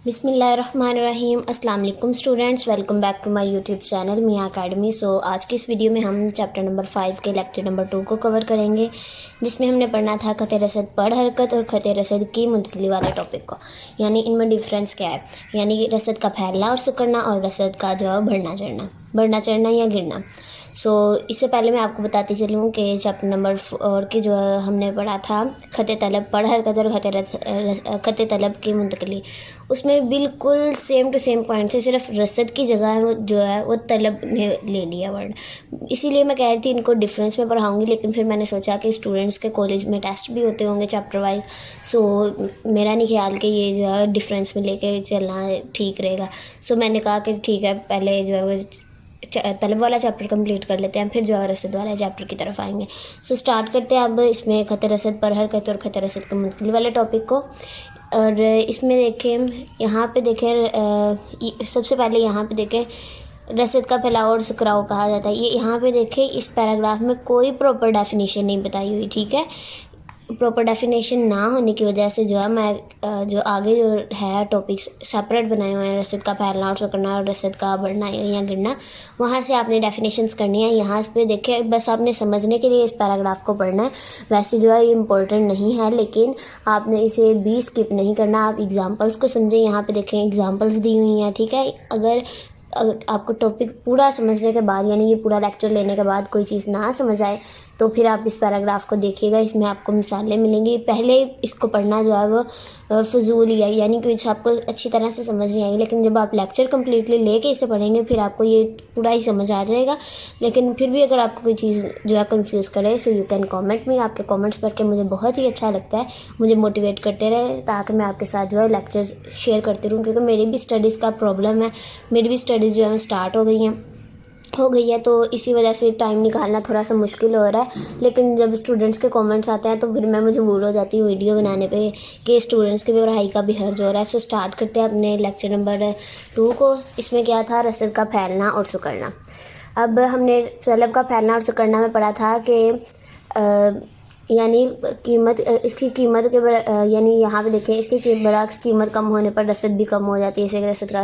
बिस्मिल्लाहिर्रहमानिर्रहीम। अस्सलाम वालेकुम students, welcome back to my YouTube channel Miyan Academy. आज की इस वीडियो में हम चैप्टर नंबर 5 के लेक्चर नंबर 2 को कवर करेंगे, जिसमें हमने पढ़ना था खत रसद पढ़ हरकत और खत रसद की मुंतकली वाले टॉपिक को। यानी इनमें डिफरेंस क्या है, यानी कि रसद का फैलना और सिकुड़ना और रसद का जो है बढ़ना चढ़ना या गिरना। इससे पहले मैं आपको बताती चलूँ कि चैप्टर नंबर 4 की जो है हमने पढ़ा था खत तलब पढ़ हरकत और खत तलब की मुंतकली। उसमें बिल्कुल सेम टू सेम पॉइंट थे, सिर्फ रसद की जगह वो जो है वो तलब ने ले लिया वर्ड। इसीलिए मैं कह रही थी इनको डिफरेंस में पढ़ाऊँगी, लेकिन फिर मैंने सोचा कि स्टूडेंट्स के कॉलेज में टेस्ट भी होते होंगे चैप्टर वाइज। मेरा नहीं ख्याल कि ये जो है डिफरेंस में लेके चलना ठीक रहेगा। मैंने कहा कि ठीक है, पहले जो है वो तलब वाला चैप्टर कंप्लीट कर लेते हैं, फिर जो है रसद वाला चैप्टर की तरफ आएंगे। स्टार्ट करते हैं अब इसमें खत रसद पर हरकत और खत रसद के मुंतकली वाले टॉपिक को। और इसमें देखें, यहाँ पे देखें, सबसे पहले यहाँ पे देखें रसद का फैलाव और सुकराव कहा जाता है। ये यहाँ पे देखें, इस पैराग्राफ में कोई प्रॉपर डेफिनेशन नहीं बताई हुई, ठीक है। प्रॉपर डेफिनेशन ना होने की वजह से जो है मैं जो आगे जो है टॉपिक्स सेपरेट बनाए हुए हैं, रसद का फैलना और सिकुड़ना और रसद का बढ़ना या गिरना, वहाँ से आपने डेफिनेशंस करनी है। यहाँ पे देखें, बस आपने समझने के लिए इस पैराग्राफ को पढ़ना है। वैसे जो है ये इम्पोर्टेंट नहीं है, लेकिन आपने इसे भी स्किप नहीं करना। आप एग्जाम्पल्स को समझें। यहाँ पे देखें एग्जाम्पल्स दी हुई हैं, ठीक है। अगर आपको टॉपिक पूरा समझने के बाद, यानी ये पूरा लेक्चर लेने के बाद कोई चीज़ ना समझ आए, तो फिर आप इस पैराग्राफ को देखिएगा, इसमें आपको मिसालें मिलेंगी। पहले इसको पढ़ना जो है वो फजूल ही है, यानी कि आपको अच्छी तरह से समझ नहीं आएगी। लेकिन जब आप लेक्चर कम्प्लीटली लेके इसे पढ़ेंगे, फिर आपको ये पूरा ही समझ आ जाएगा। लेकिन फिर भी अगर आपको कोई चीज़ जो है कंफ्यूज करे, सो यू कैन कमेंट में। आपके कमेंट्स पढ़ के मुझे बहुत ही अच्छा लगता है, मुझे मोटिवेट करते रहे, ताकि मैं आपके साथ जो है लेक्चर्स शेयर करती रहूँ। क्योंकि मेरी भी स्टडीज़ का प्रॉब्लम है, मेरी भी स्टडीज़ जो है स्टार्ट हो गई है, तो इसी वजह से टाइम निकालना थोड़ा सा मुश्किल हो रहा है। लेकिन जब स्टूडेंट्स के कमेंट्स आते हैं, तो फिर मैं मजबूर हो जाती हूँ वीडियो बनाने पे कि स्टूडेंट्स की भी पढ़ाई का भी हर्ज हो रहा है। स्टार्ट करते हैं अपने लेक्चर नंबर 2 को। इसमें क्या था, रसद का फैलना और सिकुड़ना। अब हमने तलब का फैलना और सिकुड़ना में पढ़ा था कि यानी इसकी कीमत के यानी यहाँ पे देखें, इसकी बरअक्स कीमत कम होने पर रसद भी कम हो जाती है। इसे रसद का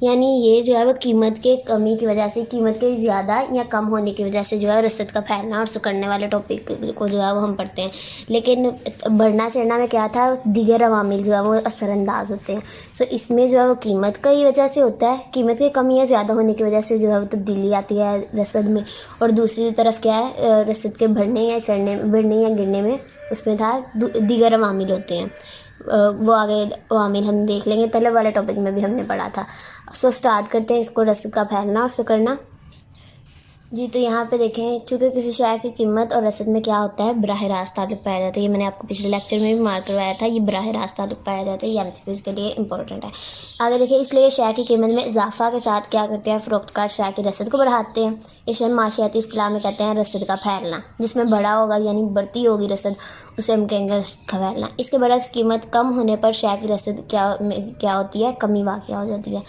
यानी ये जो है वो कीमत के कमी की वजह से, कीमत के ज़्यादा या कम होने की वजह से जो है रसद का फैलना और सिकुड़ने वाले टॉपिक को जो है वो हम पढ़ते हैं। लेकिन बढ़ना चढ़ना में क्या था, दीगर अवामिल जो है वो असरअंदाज होते हैं। इसमें जो है वो कीमत की वजह से होता है, कीमत की कमी या ज़्यादा होने की वजह से जो है वो तब्दीली आती है रसद में। और दूसरी तरफ क्या है, रसद के बढ़ने या गिरने में उसमें था दीगर अवामिल होते हैं। वो आगे अवामिल हम देख लेंगे, तलब वाले टॉपिक में भी हमने पढ़ा था। स्टार्ट करते हैं इसको, रसद का फैलना और सिकुड़ना। जी, तो यहाँ पे देखें, चूँकि किसी शय की कीमत और रसद में क्या होता है, बराह रास्त ताल्लुक़ पाया जाता है। ये मैंने आपको पिछले लेक्चर में भी मार्क करवाया था, ये बराह रास्त ताल्लुक़ पाया जाता है। ये एमसीक्यूज़ के लिए इंपॉर्टेंट है। आगे देखिए, इसलिए शय की कीमत में इजाफा के साथ क्या करते हैं, फ़रोख्तकार शय की रसद को बढ़ाते हैं। इसे हम माशियाती इस्तिलाह में कहते हैं रसद का फैलना। जिसमें बड़ा होगा यानी बढ़ती होगी रसद, उसे हम कहेंगे रसद का फैलना। इसके बरअक्स कीमत कम होने पर शय की रसद क्या होती है, कमी वाक़या हो जाती है।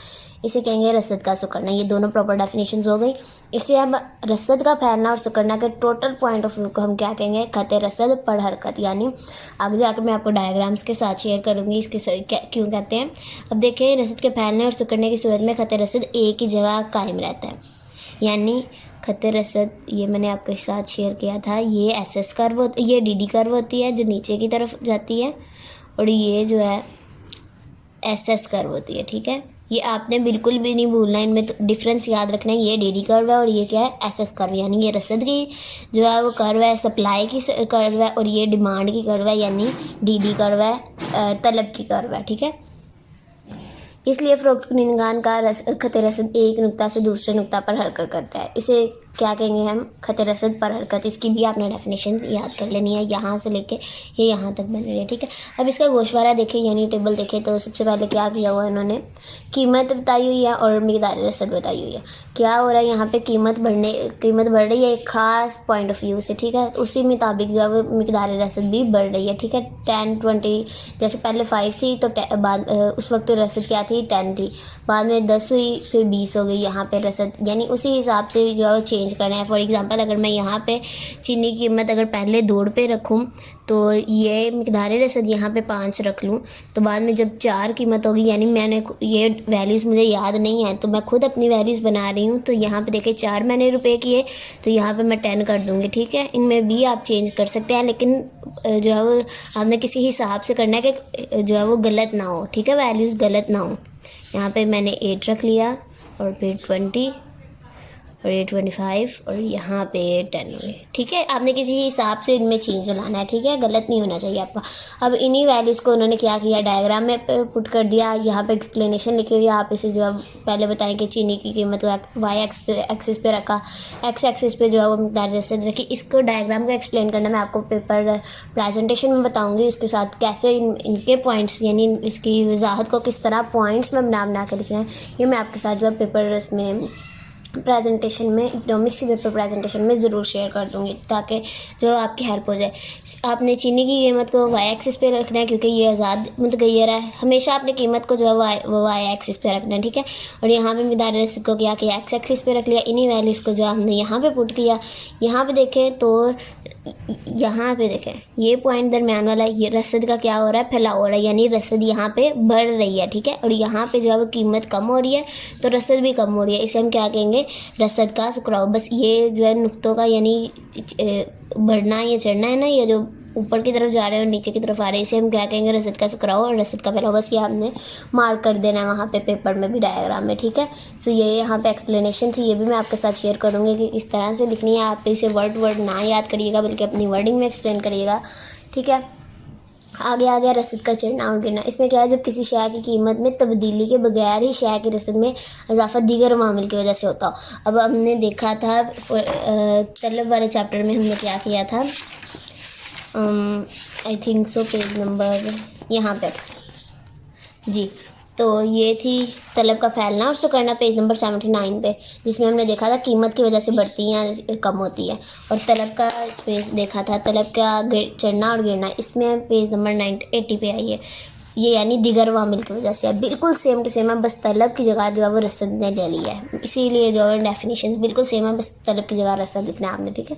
इसे कहेंगे रसद का सिकुड़ना। ये दोनों प्रॉपर डेफिनेशंस हो गई। इससे अब रसद का फैलना और सिकुड़ना के टोटल पॉइंट ऑफ व्यू को हम क्या कहेंगे, खत रसद पढ़ हरकत। यानी आगे जाकर मैं आपको डायग्राम्स के साथ शेयर करूँगी इसके क्यों कहते हैं। अब देखिए, रसद के फैलने और सिकुड़ने की सूरत में खत रसद एक ही जगह कायम रहता है। यानी खत रसद, ये मैंने आपके साथ शेयर किया था, ये SS कर्व ये DD कर्व होती है जो नीचे की तरफ जाती है, और ये जो है SS कर्व होती है, ठीक है। ये आपने बिल्कुल भी नहीं भूलना, इनमें तो डिफरेंस याद रखना है। ये DD कर्व है और ये क्या है, SS कर्व। यानी ये रसद की जो है वो कर्व है, सप्लाई की कर्व है, और ये डिमांड की कर्व है, यानी DD कर्व है, तलब की कर्व है, ठीक है। इसलिए फ़रोख्त कुनिंदगान का खत रसद एक नुक्ता से दूसरे नुक्ता पर हरकत करता है। इसे क्या कहेंगे हम, खत रसद पर हरकत। इसकी भी आपने डेफिनेशन याद कर लेनी है, यहाँ से लेके ये यहाँ तक बन रही है, ठीक है। अब इसका गोशवारा देखें, यानी टेबल देखें, तो सबसे पहले क्या किया हुआ है इन्होंने, कीमत बताई हुई है और मिकदार रसद बताई हुई है। क्या हो रहा है यहाँ पे, कीमत बढ़ रही है एक ख़ास पॉइंट ऑफ व्यू से, ठीक है। उसी मुताबिक जो है वो मिकदार रसद भी बढ़ रही है, ठीक है। 10, 20, जैसे पहले 5 थी तो बाद उस वक्त रसद क्या थी, 10 थी। बाद में 10 हुई, फिर 20 हो गई यहाँ पे रसद। यानी उसी हिसाब से जो है चेंज चेंज करना है। फॉर एग्जांपल अगर मैं यहाँ पे चीनी की कीमत अगर पहले 2 रुपये रखूँ तो ये मिकदार रसद यहाँ पे 5 रख लूँ, तो बाद में जब 4 कीमत होगी, यानी मैंने ये वैल्यूज़ मुझे याद नहीं है तो मैं खुद अपनी वैल्यूज़ बना रही हूँ। तो यहाँ पे देखिए 4 मैंने रुपए किए तो यहाँ पे मैं 10 कर दूँगी, ठीक है। इनमें भी आप चेंज कर सकते हैं, लेकिन जो है वो आपने किसी हिसाब से करना है कि जो है वो गलत ना हो, ठीक है, वैल्यूज़ गलत ना हो। यहाँ पे मैंने 8 रख लिया और फिर 20 और ये 25 और यहाँ पे 10 हुए, ठीक है। आपने किसी हिसाब से इनमें चेंज लाना है, ठीक है, गलत नहीं होना चाहिए आपका। अब इन्हीं वैल्यूज़ को उन्होंने क्या किया, डायग्राम में पुट कर दिया। यहाँ पे एक्सप्लेनेशन लिखी हुई है, आप इसे जो है पहले बताएं कि चीनी की कीमत वाई एक्सिस पे रखा, एक्स एक्सिस पे जो है वो मिकदार रसद रखी। इसको डायग्राम को एक्सप्लेन करना मैं आपको पेपर प्रेजेंटेशन में बताऊँगी, उसके साथ कैसे इनके पॉइंट्स यानी इसकी वजाहत को किस तरह पॉइंट्स में बना के लिखना है, ये मैं आपके साथ जो है पेपर इसमें प्रेजेंटेशन में, इकोनॉमिक्स के पेपर प्रेजेंटेशन में ज़रूर शेयर कर दूँगी ताकि जो आपकी हेल्प हो जाए। आपने चीनी की कीमत को वाई एक्सिस पे रखना है क्योंकि ये आज़ाद मुतगैर है, हमेशा आपने कीमत को जो है वो वाई एक्सिस पे रखना है, ठीक है। और यहाँ पे मिकदार रसद को क्या किया, एक्स एक्सिस पे रख लिया। इन्हीं वैल्यूज़ को जो हमने यहाँ पे पुट किया, यहाँ पे देखें तो यहाँ पे देखें ये पॉइंट दरमियान वाला, ये रसद का क्या हो रहा है, फैलाव हो रहा है, यानी रसद यहाँ पे बढ़ रही है, ठीक है। और यहाँ पे जो है वो कीमत कम हो रही है तो रसद भी कम हो रही है, इसे हम क्या कहेंगे, रसद का सुकराव। बस ये जो है नुक्तों का यानी बढ़ना या चढ़ना है ना, ये जो ऊपर की तरफ जा रहे हैं और नीचे की तरफ आ रहे हैं, इसे हम क्या कहेंगे, रसद का सुकराव और रसद का फैलाव। बस ये हमने मार्क कर देना है वहाँ पे पेपर में भी, डायग्राम में, ठीक है। सो ये यहाँ पे एक्सप्लेनेशन थी, ये भी मैं आपके साथ शेयर करूँगी कि इस तरह से लिखनी है। आप इसे वर्ड ना याद करिएगा बल्कि अपनी वर्डिंग में एक्सप्लेन करिएगा, ठीक है। आगे आ गया रसद का चढ़ना और गिरना। इसमें क्या है, जब किसी शय की कीमत में तब्दीली के बगैर ही शय की रसद में इजाफा दीगर अवामिल की वजह से होता हो। अब हमने देखा था तलब वाले चैप्टर में हमने क्या किया था, I think so page number यहाँ पे जी, तो ये थी तलब का फैलना और सुकड़ना, पेज नंबर 79 पे, जिसमें हमने देखा था कीमत की वजह से बढ़ती है कम होती है। और तलब का स्पेस देखा था, तलब का चढ़ना और गिरना, इसमें पेज नंबर 80 पे आई है। ये यानी दिगर वामिल की वजह से है, बिल्कुल सेम टू सेम है, बस तलब की जगह जो है वो रसद ने ले लिया है, इसीलिए जो है डेफिनेशंस बिल्कुल सेम है, बस तलब की जगह रसद लिखना है आपने, ठीक है।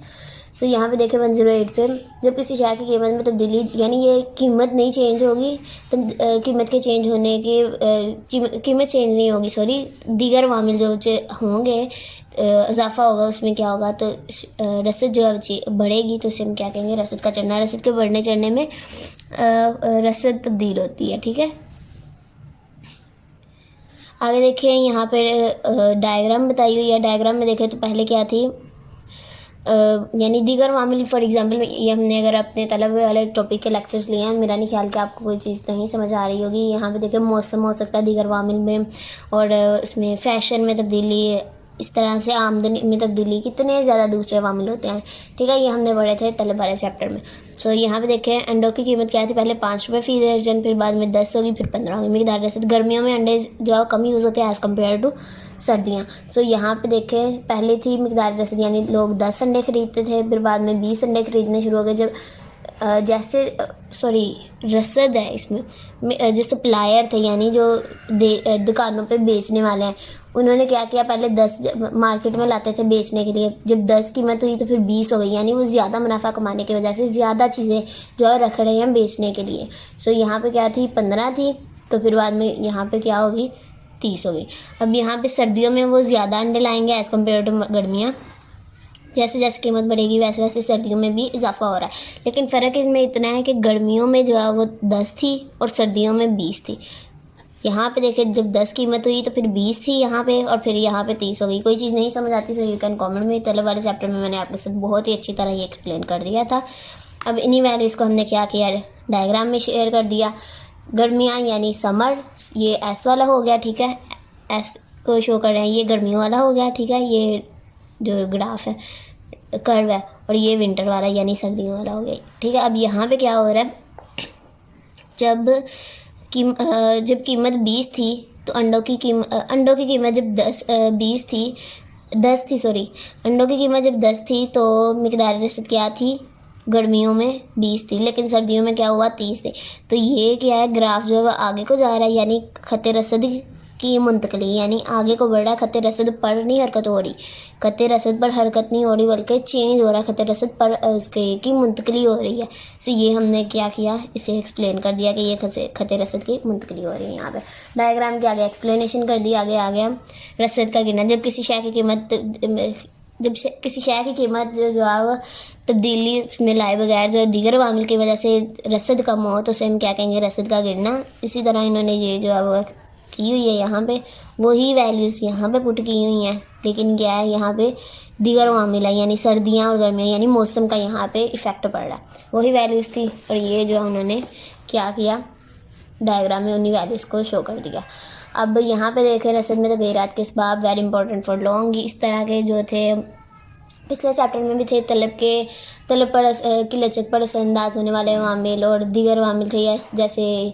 सो यहाँ पे देखें 108 पे, जब किसी शय की कीमत में तब्दीली, यानी ये कीमत नहीं चेंज होगी, तो कीमत के चेंज होने के कीमत चेंज नहीं होगी, सॉरी, दीगर वामिल जो होंगे, इजाफा होगा, उसमें क्या होगा, तो रसद जो है बढ़ेगी, तो उसे हम क्या कहेंगे, रसद का चढ़ना। रसद के बढ़ने चढ़ने में रसद तब्दील होती है, ठीक है। आगे देखिए यहाँ पे डायग्राम बताई हुई है। डायग्राम में देखें तो पहले क्या थी, यानी दीगर मामले, फॉर एग्जांपल ये हमने अगर अपने तलब वाले टॉपिक के लेक्चर्स लिए हैं, मेरा नहीं ख्याल कि आपको कोई चीज़ नहीं समझ आ रही होगी। यहाँ पे देखिए मौसम हो सकता है दीगर मामले में, और उसमें फ़ैशन में तब्दीली, इस तरह से आमदनी में तब्दीली, कितने ज़्यादा दूसरे वामिल होते हैं, ठीक है। ये हमने पढ़े थे तलब वाले चैप्टर में। सो यहाँ पे देखें अंडों की कीमत क्या थी, पहले 5 रुपये फी दर्जन, फिर बाद में 10 होगी, फिर 15 होगी। मिकदार रसद, गर्मियों में अंडे जो कम यूज़ होते हैं एज़ कम्पेयर टू सर्दियाँ। सो यहाँ पे देखें पहले थी मिकदार रसद, यानी लोग 10 अंडे खरीदते थे, फिर बाद में 20 अंडे खरीदने शुरू हो गए। जब जैसे सॉरी रसद है इसमें, जो सप्लायर थे यानी जो दुकानों पे बेचने वाले हैं, उन्होंने क्या किया, पहले 10 मार्केट में लाते थे बेचने के लिए, जब 10 कीमत हुई तो फिर 20 हो गई, यानी वो ज़्यादा मुनाफा कमाने की वजह से ज़्यादा चीज़ें जो है रख रहे हैं बेचने के लिए। सो यहाँ पे क्या थी, 15 थी, तो फिर बाद में यहाँ पे क्या होगी, 30 हो गई। अब यहाँ पे सर्दियों में वो ज़्यादा अंडे लाएंगे एज़ कम्पेयर टू गर्मियाँ, जैसे जैसे कीमत बढ़ेगी वैसे वैसे सर्दियों में भी इजाफा हो रहा है। लेकिन फ़र्क इसमें इतना है कि गर्मियों में जो है वो 10 थी और सर्दियों में 20 थी। यहाँ पे देखें जब 10 कीमत हुई तो फिर 20 थी यहाँ पे, और फिर यहाँ पे 30 हो गई। कोई चीज़ नहीं समझ आती सो यू कैन कमेंट में। तलब वाले चैप्टर में मैंने आपके साथ बहुत ही अच्छी तरह ये एक्सप्लेन कर दिया था। अब इन्हीं वैल्यूज़ को हमने क्या किया, डायग्राम में शेयर कर दिया। गर्मियाँ यानी समर, ये एस वाला हो गया, ठीक है, एस को शो कर रहे हैं, ये गर्मियों वाला हो गया, ठीक है, ये जो ग्राफ है कर्व है, और ये विंटर वाला यानी सर्दियों वाला हो गया, ठीक है। अब यहाँ पे क्या हो रहा है, जब कीमत 20 थी तो अंडों की कीमत जब 10 थी, अंडों की कीमत जब 10 थी तो मिकदार रसद क्या थी, गर्मियों में 20 थी, लेकिन सर्दियों में क्या हुआ, 30 थे। तो ये क्या है, ग्राफ जो है वो आगे को जा रहा है, यानी खत रसद की मुंतकली, यानी आगे को बढ़ रहा है, खत रसद पर नहीं हरकत हो रही, खत रसद पर हरकत नहीं हो रही बल्कि चेंज हो रहा है, खत रसद पर उसके की मुंतकली हो रही है। सो ये हमने क्या किया, इसे एक्सप्लेन कर दिया कि ये खत रसद की मुंतकली हो रही है। यहाँ पे डायग्राम के आगे एक्सप्लेनेशन कर दिया, आगे आ गया रसद का गिरना। जब किसी शय की कीमत जो है तब्दीली में लाए बगैर जो दीगर वामिल की वजह से रसद कम हो तो उसे हम क्या कहेंगे, रसद का गिरना। इसी तरह इन्होंने ये जो है वो की हुई है यहाँ पे, वही वैल्यूज़ यहाँ पे पुट की हुई हैं, लेकिन क्या है यहाँ पे दीगर वामिल है, यानी सर्दियाँ और गर्मियाँ, यानी मौसम का यहाँ पे इफ़ेक्ट पड़ रहा है, वही वैल्यूज़ थी। और ये जो उन्होंने क्या किया, डायग्राम में उन्हीं वैल्यूज़ को शो कर दिया। अब यहाँ पे देखें रसद में तग़य्युरात के असबाब, वेरी इंपॉर्टेंट फॉर लॉन्ग, इस तरह के जो थे पिछले चैप्टर में भी थे। तलब पर की लचक पर असरअंदाज होने वाले वामिल और दीगर वामिल थे, जैसे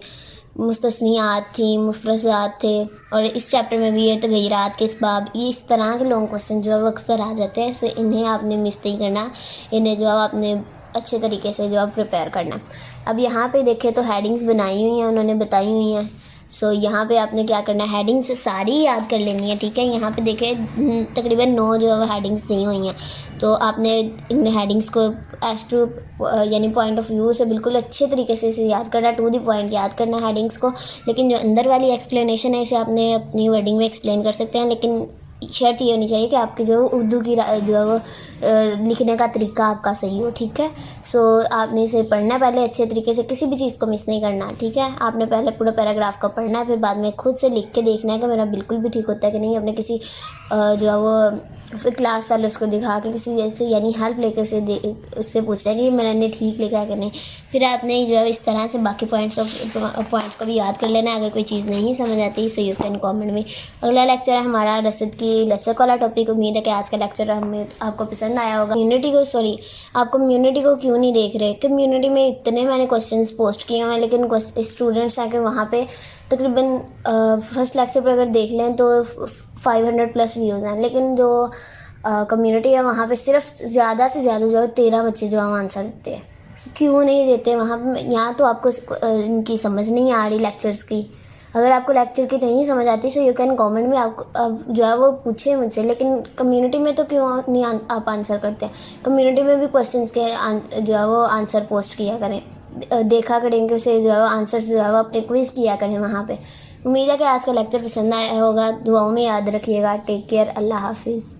मुस्तस्नियात थी, मुफरजात थे। और इस चैप्टर में भी ये तग़य्युरात के असबाब, ये इस तरह के लॉन्ग क्वेश्चन जो है वो अक्सर आ जाते हैं। सो इन्हें आपने मिस नहीं करना, इन्हें जो है आपने अच्छे तरीके से जो है प्रिपेयर करना। अब यहाँ पे देखें तो हेडिंग्स बनाई हुई हैं, उन्होंने बताई हुई हैं। सो यहाँ पे आपने क्या करना है, हेडिंग्स सारी याद कर लेनी है, ठीक है। यहाँ पे देखें तकरीबन 9 जो है वो हेडिंग्स दी हुई हैं, तो आपने इन हेडिंग्स को एज टू यानी पॉइंट ऑफ व्यू से बिल्कुल अच्छे तरीके से इसे याद करना, टू द पॉइंट याद करना हेडिंग्स को। लेकिन जो अंदर वाली एक्सप्लेनेशन है इसे आपने अपनी वर्डिंग में एक्सप्लेन कर सकते हैं, लेकिन शर्त ये होनी चाहिए कि आपकी जो उर्दू की जो है वो लिखने का तरीका आपका सही हो, ठीक है। सो आपने इसे पढ़ना है पहले अच्छे तरीके से, किसी भी चीज़ को मिस नहीं करना, ठीक है। आपने पहले पूरा पैराग्राफ का पढ़ना है, फिर बाद में खुद से लिख के देखना है कि मेरा बिल्कुल भी ठीक होता है कि नहीं। अपने किसी जो है वो फिर क्लास वाले उसको दिखा के किसी जैसे यानी हेल्प लेके उससे पूछ रहे हैं कि मैंने ठीक लिखा है कि नहीं। फिर आपने जो है इस तरह से बाकी पॉइंट्स को भी याद कर लेना है। अगर कोई चीज़ नहीं समझ आती सो यू कैन कमेंट में। अगला लेक्चर है हमारा रसद की लचक वाला टॉपिक। उम्मीद है कि आज का लेक्चर हमें आपको पसंद आया होगा। आप कम्युनिटी को क्यों नहीं देख रहे? कम्युनिटी में इतने मैंने क्वेश्चंस पोस्ट किए हुए हैं, लेकिन स्टूडेंट्स आके वहाँ पे तकरीबन फर्स्ट लेक्चर पर अगर देख लें तो 500+ व्यूज़ हैं, लेकिन जो कम्युनिटी है वहाँ पे सिर्फ ज़्यादा से ज़्यादा जो है 13 बच्चे जो है आंसर देते हैं। क्यों नहीं देते वहाँ पे? यहाँ तो आपको इनकी समझ नहीं आ रही लेक्चर्स की। अगर आपको लेक्चर की नहीं समझ आती सो यू कैन कमेंट में आपको जो है वो पूछे मुझसे, लेकिन कम्युनिटी में तो क्यों नहीं आप आंसर करते हैं? कम्युनिटी में भी क्वेश्चंस के जो है वो आंसर पोस्ट किया करें, देखा करेंगे उसे जो है आंसर्स जो है वो अपने क्विज़ किया करें वहाँ पे। उम्मीद है कि आज का लेक्चर पसंद आया होगा। दुआओं में याद रखिएगा। Take care. अल्लाह हाफिज़।